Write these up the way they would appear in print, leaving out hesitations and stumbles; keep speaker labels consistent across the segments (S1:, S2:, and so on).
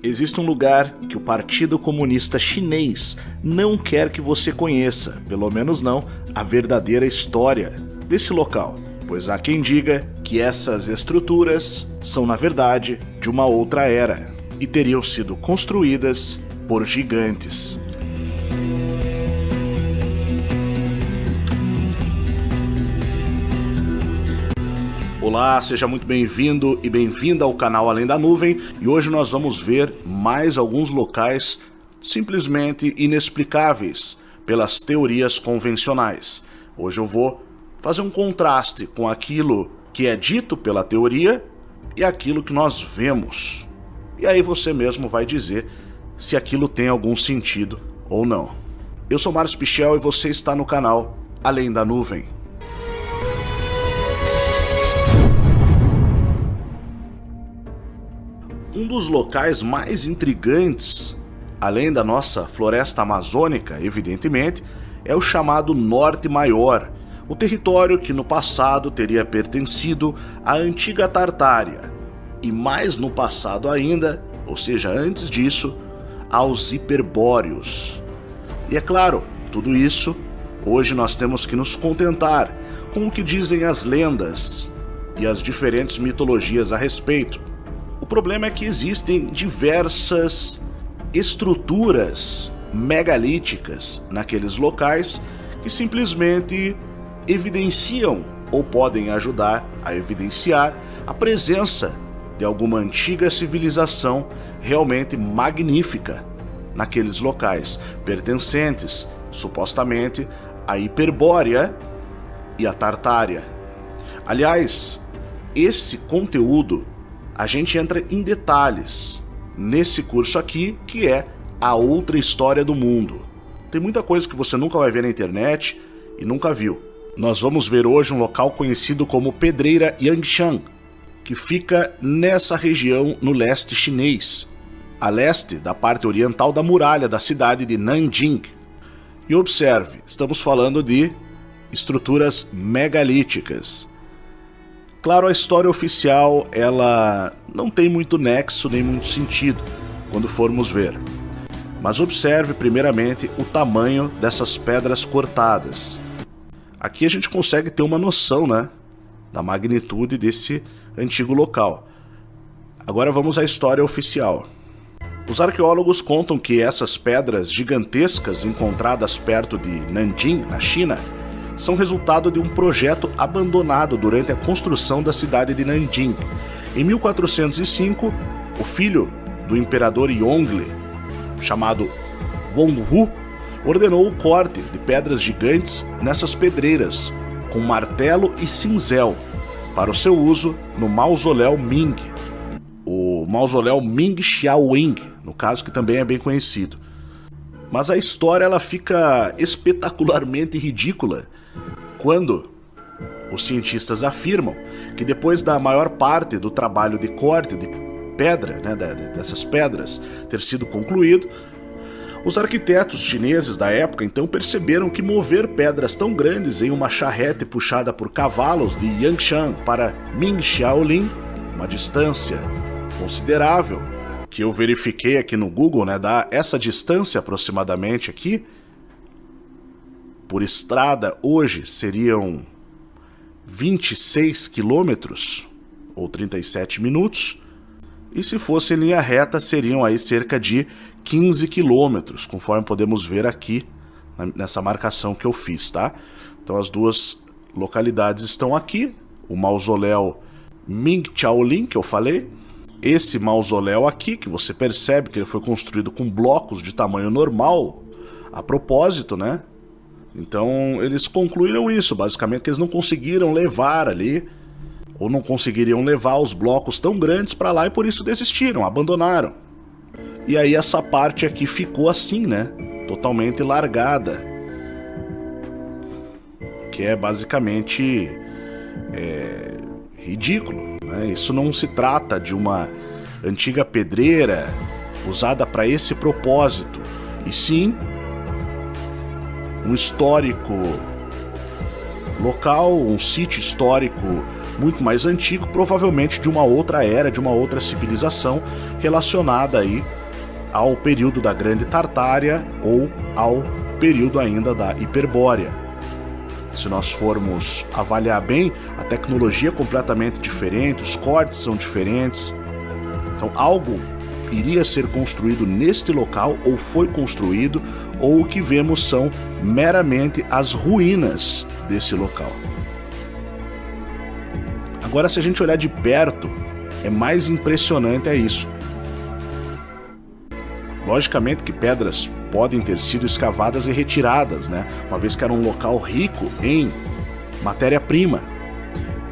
S1: Existe um lugar que o Partido Comunista Chinês não quer que você conheça, pelo menos não a verdadeira história desse local, pois há quem diga que essas estruturas são, na verdade, de uma outra era e teriam sido construídas por gigantes. Olá, seja muito bem-vindo e bem-vinda ao canal Além da Nuvem, e hoje nós vamos ver mais alguns locais simplesmente inexplicáveis pelas teorias convencionais. Hoje eu vou fazer um contraste com aquilo que é dito pela teoria e aquilo que nós vemos. E aí você mesmo vai dizer se aquilo tem algum sentido ou não. Eu sou Márcio Pichel e você está no canal Além da Nuvem. Um dos locais mais intrigantes, além da nossa floresta amazônica, evidentemente, é o chamado Norte Maior, o território que no passado teria pertencido à antiga Tartária, e mais no passado ainda, ou seja, antes disso, aos Hiperbóreos. E é claro, tudo isso, hoje nós temos que nos contentar com o que dizem as lendas e as diferentes mitologias a respeito. O problema é que existem diversas estruturas megalíticas naqueles locais que simplesmente evidenciam ou podem ajudar a evidenciar a presença de alguma antiga civilização realmente magnífica naqueles locais, pertencentes supostamente à Hiperbórea e à Tartária. Aliás, esse conteúdo a gente entra em detalhes nesse curso aqui, que é A Outra História do Mundo. Tem muita coisa que você nunca vai ver na internet e nunca viu. Nós vamos ver hoje um local conhecido como Pedreira Yangshan, que fica nessa região no leste chinês, a leste da parte oriental da muralha da cidade de Nanjing. E observe, estamos falando de estruturas megalíticas. Claro, a história oficial, ela não tem muito nexo nem muito sentido quando formos ver. Mas observe primeiramente o tamanho dessas pedras cortadas. Aqui a gente consegue ter uma noção, né, da magnitude desse antigo local. Agora vamos à história oficial. Os arqueólogos contam que essas pedras gigantescas encontradas perto de Nanjing, na China, são resultado de um projeto abandonado durante a construção da cidade de Nanjing. Em 1405, o filho do imperador Yongle, chamado Wongwu, ordenou o corte de pedras gigantes nessas pedreiras, com martelo e cinzel, para o seu uso no mausoléu Ming, o mausoléu Ming Xiaowing, no caso, que também é bem conhecido. Mas a história ela fica espetacularmente ridícula quando os cientistas afirmam que depois da maior parte do trabalho de corte de pedra, né, dessas pedras, ter sido concluído, os arquitetos chineses da época então perceberam que mover pedras tão grandes em uma charrete puxada por cavalos de Yangshan para Mingxiaolin, uma distância considerável, que eu verifiquei aqui no Google, né, dá essa distância aproximadamente aqui, por estrada hoje seriam 26 quilômetros, ou 37 minutos, e se fosse em linha reta seriam aí cerca de 15 quilômetros, conforme podemos ver aqui nessa marcação que eu fiz, tá? Então as duas localidades estão aqui, o mausoléu Mingxiaolin que eu falei, esse mausoléu aqui, que você percebe que ele foi construído com blocos de tamanho normal, a propósito, né? Então eles concluíram isso, basicamente, que eles não conseguiram levar ali, ou não conseguiriam levar os blocos tão grandes para lá e por isso desistiram, abandonaram. E aí essa parte aqui ficou assim, né? Totalmente largada. Que é basicamente ridículo, né? Isso não se trata de uma antiga pedreira usada para esse propósito, e sim um histórico local, um sítio histórico muito mais antigo, provavelmente de uma outra era, de uma outra civilização relacionada aí ao período da Grande Tartária ou ao período ainda da Hiperbórea. Se nós formos avaliar bem, a tecnologia é completamente diferente, os cortes são diferentes. Então algo iria ser construído neste local, ou foi construído, ou o que vemos são meramente as ruínas desse local. Agora, se a gente olhar de perto, é mais impressionante isso. Logicamente que pedras podem ter sido escavadas e retiradas, né? Uma vez que era um local rico em matéria-prima.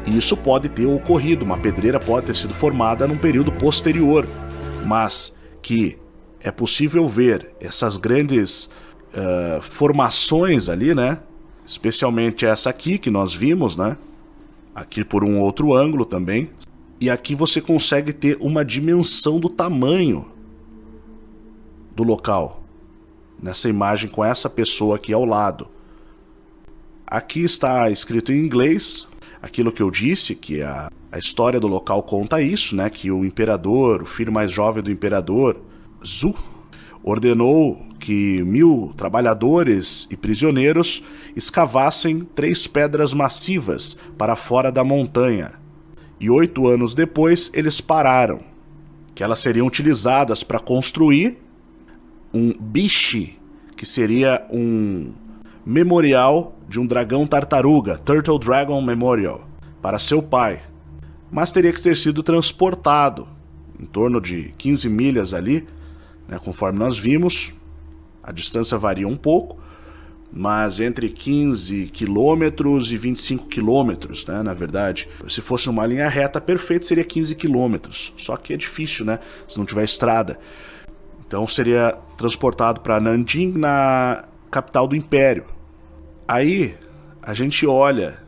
S1: E isso pode ter ocorrido, uma pedreira pode ter sido formada num período posterior, mas que é possível ver essas grandes formações ali, né? Especialmente essa aqui que nós vimos, né? Aqui por um outro ângulo também. E aqui você consegue ter uma dimensão do tamanho do local, nessa imagem com essa pessoa aqui ao lado. Aqui está escrito em inglês aquilo que eu disse, que a história do local conta isso, né, que o imperador, o filho mais jovem do imperador, Zhu, ordenou que 1000 trabalhadores e prisioneiros escavassem 3 pedras massivas para fora da montanha. E 8 anos depois eles pararam, que elas seriam utilizadas para construir um biche, que seria um memorial de um dragão tartaruga, Turtle Dragon Memorial, para seu pai. Mas teria que ter sido transportado em torno de 15 milhas ali, né, conforme nós vimos. A distância varia um pouco, mas entre 15 quilômetros e 25 quilômetros, né, na verdade. Se fosse uma linha reta perfeita, seria 15 quilômetros. Só que é difícil, né, se não tiver estrada. Então seria transportado para Nanjing, na capital do Império. Aí a gente olha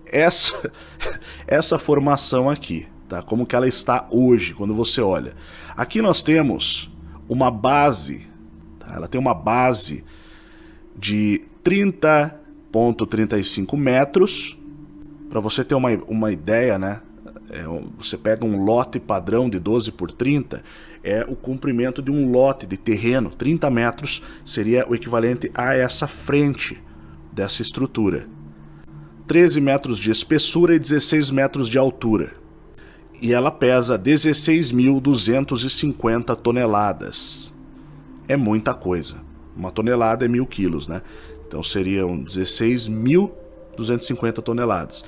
S1: essa formação aqui, tá? Como que ela está hoje, quando você olha. Aqui nós temos uma base, tá? Ela tem uma base de 30,35 metros. Para você ter uma ideia, né? Você pega um lote padrão de 12 por 30, é o comprimento de um lote de terreno. 30 metros seria o equivalente a essa frente dessa estrutura. 13 metros de espessura e 16 metros de altura. E ela pesa 16.250 toneladas. É muita coisa. Uma tonelada é 1000 quilos, né? Então seriam 16.250 toneladas.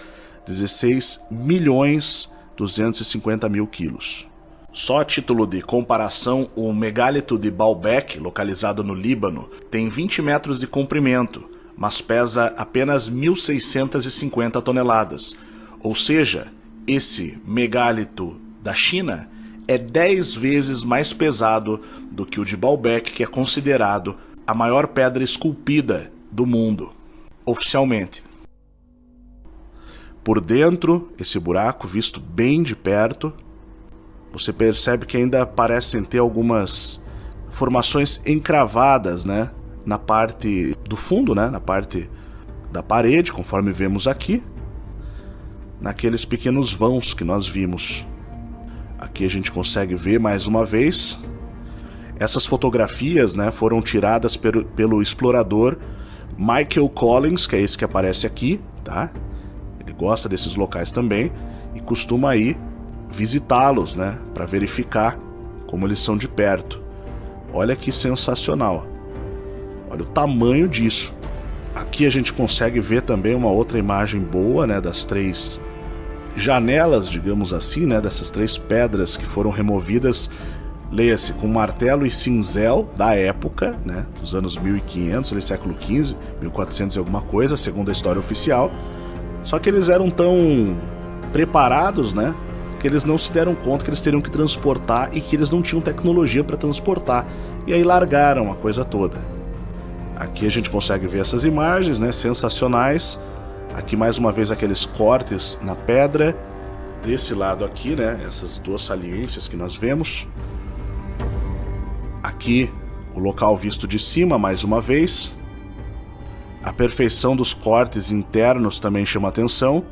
S1: 16.250.000 quilos. Só a título de comparação, o megálito de Baalbek, localizado no Líbano, tem 20 metros de comprimento, mas pesa apenas 1.650 toneladas. Ou seja, esse megálito da China é 10 vezes mais pesado do que o de Baalbek, que é considerado a maior pedra esculpida do mundo, oficialmente. Por dentro, esse buraco, visto bem de perto, você percebe que ainda parecem ter algumas formações encravadas, né, na parte do fundo, né, na parte da parede, conforme vemos aqui, naqueles pequenos vãos que nós vimos. Aqui a gente consegue ver mais uma vez. Essas fotografias, né, foram tiradas pelo explorador Michael Collins, que é esse que aparece aqui, tá? Ele gosta desses locais também e costuma ir visitá-los, né, para verificar como eles são de perto. Olha que sensacional. Olha o tamanho disso. Aqui a gente consegue ver também uma outra imagem boa, né, das 3 janelas, digamos assim, né, dessas 3 pedras que foram removidas, leia-se, com martelo e cinzel da época, né, dos anos 1500, ali, século XV, 1400 e alguma coisa, segundo a história oficial. Só que eles eram tão preparados, né, que eles não se deram conta que eles teriam que transportar e que eles não tinham tecnologia para transportar. E aí largaram a coisa toda. Aqui a gente consegue ver essas imagens, né, sensacionais. Aqui mais uma vez aqueles cortes na pedra. Desse lado aqui, né, essas 2 saliências que nós vemos. Aqui o local visto de cima mais uma vez. A perfeição dos cortes internos também chama atenção.